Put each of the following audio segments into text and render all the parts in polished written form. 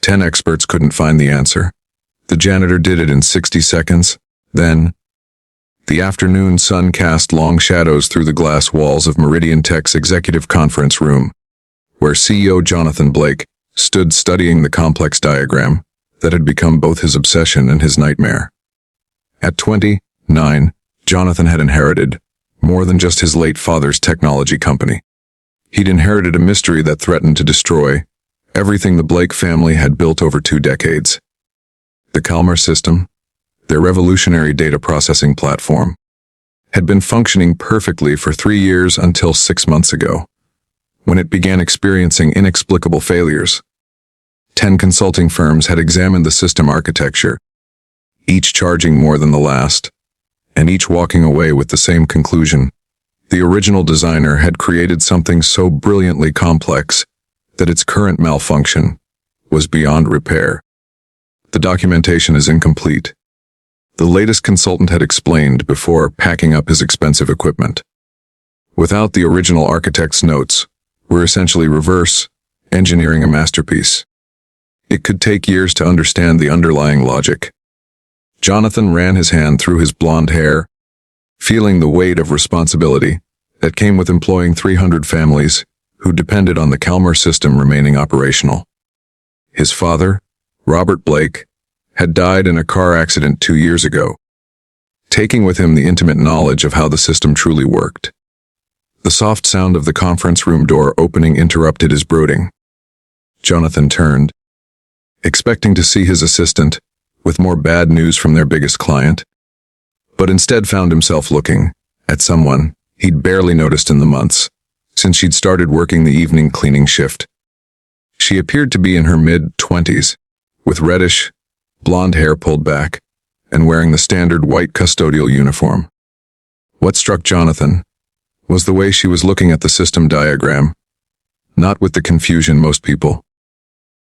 10 experts couldn't find the answer. The janitor did it in 60 seconds. Then, the afternoon sun cast long shadows through the glass walls of Meridian Tech's executive conference room, where CEO Jonathan Blake stood studying the complex diagram that had become both his obsession and his nightmare. At 29, Jonathan had inherited more than just his late father's technology company. He'd inherited a mystery that threatened to destroy everything the Blake family had built over 2 decades. The Calmer system, their revolutionary data processing platform, had been functioning perfectly for 3 years until 6 months ago, when it began experiencing inexplicable failures. 10 consulting firms had examined the system architecture, each charging more than the last, and each walking away with the same conclusion. The original designer had created something so brilliantly complex that its current malfunction was beyond repair. The documentation is incomplete, the latest consultant had explained before packing up his expensive equipment. Without the original architect's notes, we're essentially reverse engineering a masterpiece. It could take years to understand the underlying logic. Jonathan ran his hand through his blonde hair, feeling the weight of responsibility that came with employing 300 families who depended on the Calmer system remaining operational. His father, Robert Blake, had died in a car accident 2 years ago, taking with him the intimate knowledge of how the system truly worked. The soft sound of the conference room door opening interrupted his brooding. Jonathan turned, expecting to see his assistant with more bad news from their biggest client, but instead found himself looking at someone he'd barely noticed in the months since she'd started working the evening cleaning shift. She appeared to be in her mid-20s, with reddish, blonde hair pulled back, and wearing the standard white custodial uniform. What struck Jonathan was the way she was looking at the system diagram, not with the confusion most people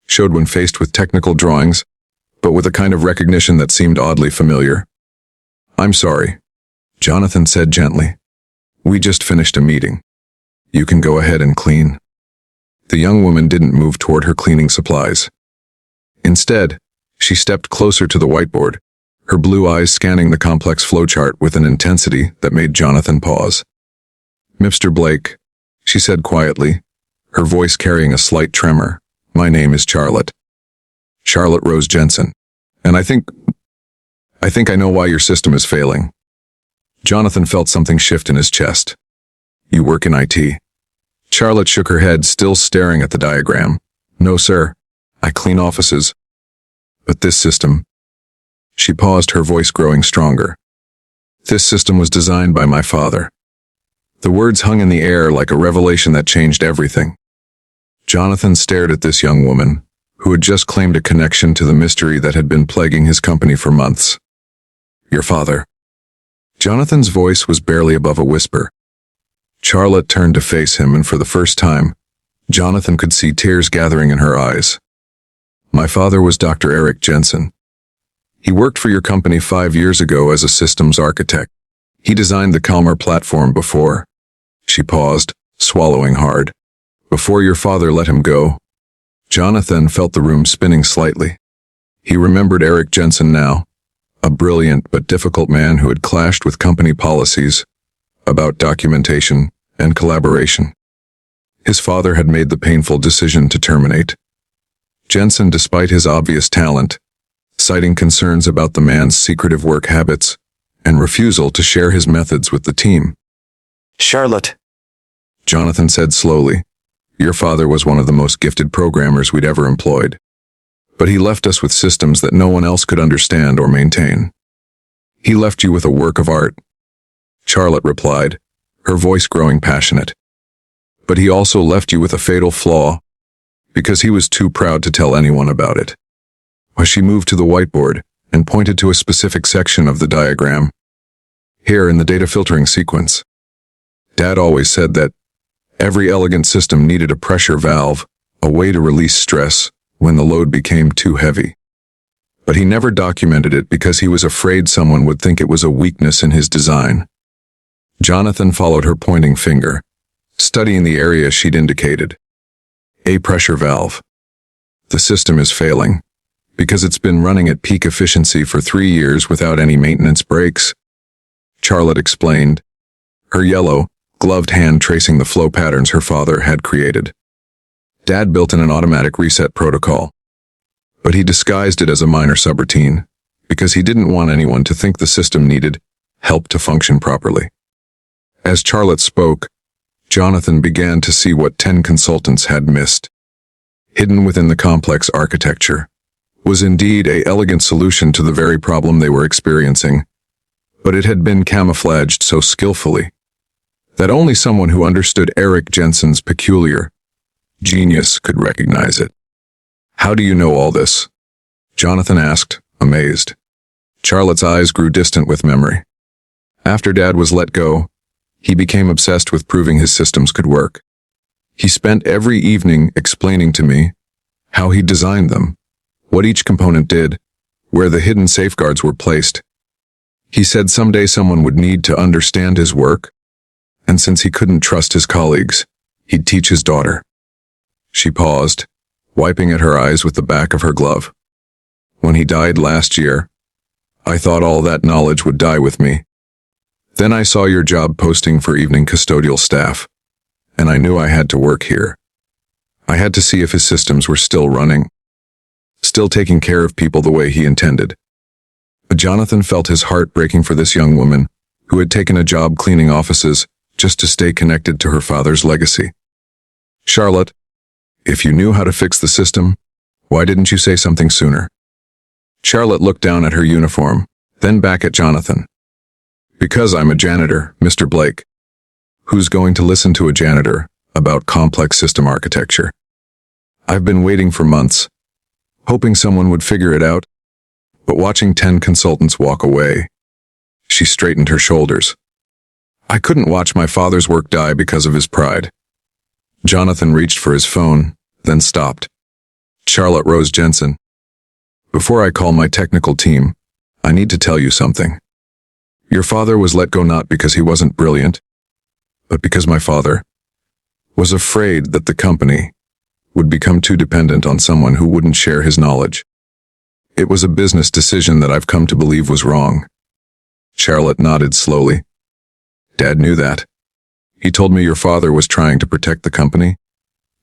showed when faced with technical drawings, but with a kind of recognition that seemed oddly familiar. "I'm sorry," Jonathan said gently. "We just finished a meeting. You can go ahead and clean." The young woman didn't move toward her cleaning supplies. Instead, she stepped closer to the whiteboard, her blue eyes scanning the complex flowchart with an intensity that made Jonathan pause. "Mr. Blake," she said quietly, her voice carrying a slight tremor, "my name is Charlotte. Charlotte Rose Jensen. And I think I know why your system is failing." Jonathan felt something shift in his chest. "You work in IT?" Charlotte shook her head, still staring at the diagram. "No, sir. I clean offices. But this system..." She paused, her voice growing stronger. "This system was designed by my father." The words hung in the air like a revelation that changed everything. Jonathan stared at this young woman, who had just claimed a connection to the mystery that had been plaguing his company for months. "Your father." Jonathan's voice was barely above a whisper. Charlotte turned to face him, and for the first time, Jonathan could see tears gathering in her eyes. "My father was Dr. Eric Jensen. He worked for your company 5 years ago as a systems architect. He designed the Calmer platform before..." She paused, swallowing hard. "Before your father let him go." Jonathan felt the room spinning slightly. He remembered Eric Jensen now, a brilliant but difficult man who had clashed with company policies about documentation and collaboration. His father had made the painful decision to terminate Jensen despite his obvious talent, citing concerns about the man's secretive work habits and refusal to share his methods with the team. "Charlotte," Jonathan said slowly, "your father was one of the most gifted programmers we'd ever employed. But he left us with systems that no one else could understand or maintain. He left you with a work of art." Charlotte replied, her voice growing passionate. "But he also left you with a fatal flaw, because he was too proud to tell anyone about it." She moved to the whiteboard and pointed to a specific section of the diagram. "Here in the data filtering sequence. Dad always said that every elegant system needed a pressure valve, a way to release stress when the load became too heavy. But he never documented it because he was afraid someone would think it was a weakness in his design." Jonathan followed her pointing finger, studying the area she'd indicated. "A pressure valve." The system is failing because it's been running at peak efficiency for 3 years without any maintenance breaks, Charlotte explained, her yellow, gloved hand tracing the flow patterns her father had created. Dad built in an automatic reset protocol, but he disguised it as a minor subroutine because he didn't want anyone to think the system needed help to function properly. As Charlotte spoke, Jonathan began to see what 10 consultants had missed. Hidden within the complex architecture was indeed an elegant solution to the very problem they were experiencing, but it had been camouflaged so skillfully that only someone who understood Eric Jensen's peculiar genius could recognize it. "How do you know all this?" Jonathan asked, amazed. Charlotte's eyes grew distant with memory. After Dad was let go, he became obsessed with proving his systems could work. He spent every evening explaining to me how he designed them, what each component did, where the hidden safeguards were placed. He said someday someone would need to understand his work, and since he couldn't trust his colleagues, he'd teach his daughter. She paused, wiping at her eyes with the back of her glove. "When he died last year, I thought all that knowledge would die with me. Then I saw your job posting for evening custodial staff, and I knew I had to work here. I had to see if his systems were still running, still taking care of people the way he intended." Jonathan felt his heart breaking for this young woman who had taken a job cleaning offices just to stay connected to her father's legacy. "Charlotte, if you knew how to fix the system, why didn't you say something sooner?" Charlotte looked down at her uniform, then back at Jonathan. "Because I'm a janitor, Mr. Blake. Who's going to listen to a janitor about complex system architecture? I've been waiting for months, hoping someone would figure it out, but watching 10 consultants walk away." She straightened her shoulders. "I couldn't watch my father's work die because of his pride." Jonathan reached for his phone, then stopped. "Charlotte Rose Jensen, before I call my technical team, I need to tell you something. Your father was let go not because he wasn't brilliant, but because my father was afraid that the company would become too dependent on someone who wouldn't share his knowledge. It was a business decision that I've come to believe was wrong." Charlotte nodded slowly. "Dad knew that. He told me your father was trying to protect the company.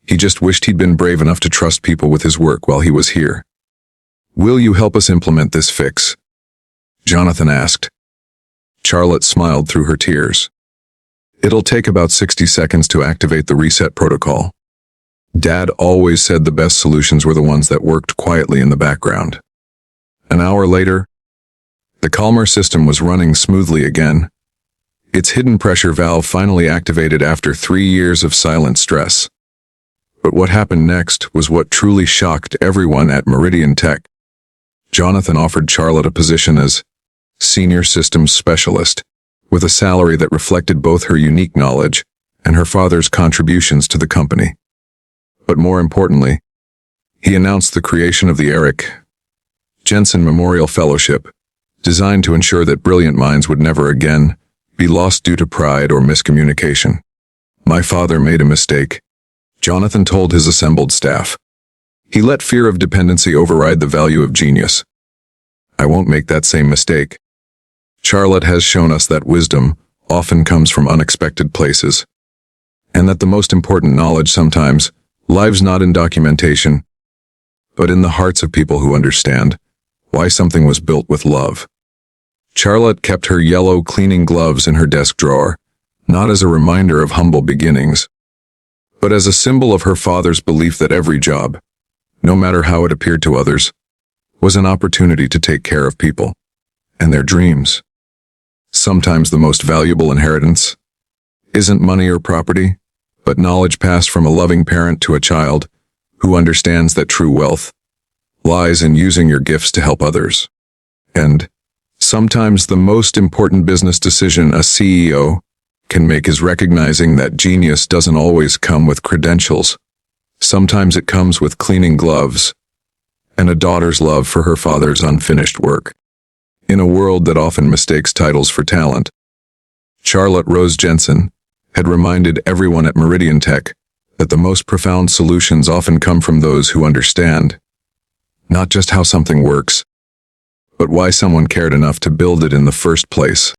He just wished he'd been brave enough to trust people with his work while he was here. Will you help us implement this fix?" Jonathan asked. Charlotte smiled through her tears. "It'll take about 60 seconds to activate the reset protocol. Dad always said the best solutions were the ones that worked quietly in the background." An hour later, the calmer system was running smoothly again. Its hidden pressure valve finally activated after 3 years of silent stress. But what happened next was what truly shocked everyone at Meridian Tech. Jonathan offered Charlotte a position as senior systems specialist, with a salary that reflected both her unique knowledge and her father's contributions to the company. But more importantly, he announced the creation of the Eric Jensen Memorial Fellowship, designed to ensure that brilliant minds would never again be lost due to pride or miscommunication. "My father made a mistake," Jonathan told his assembled staff. "He let fear of dependency override the value of genius. I won't make that same mistake. Charlotte has shown us that wisdom often comes from unexpected places, and that the most important knowledge sometimes lives not in documentation, but in the hearts of people who understand why something was built with love." Charlotte kept her yellow cleaning gloves in her desk drawer, not as a reminder of humble beginnings, but as a symbol of her father's belief that every job, no matter how it appeared to others, was an opportunity to take care of people and their dreams. Sometimes the most valuable inheritance isn't money or property, but knowledge passed from a loving parent to a child who understands that true wealth lies in using your gifts to help others. And sometimes the most important business decision a CEO can make is recognizing that genius doesn't always come with credentials. Sometimes it comes with cleaning gloves and a daughter's love for her father's unfinished work. In a world that often mistakes titles for talent, Charlotte Rose Jensen had reminded everyone at Meridian Tech that the most profound solutions often come from those who understand not just how something works, but why someone cared enough to build it in the first place.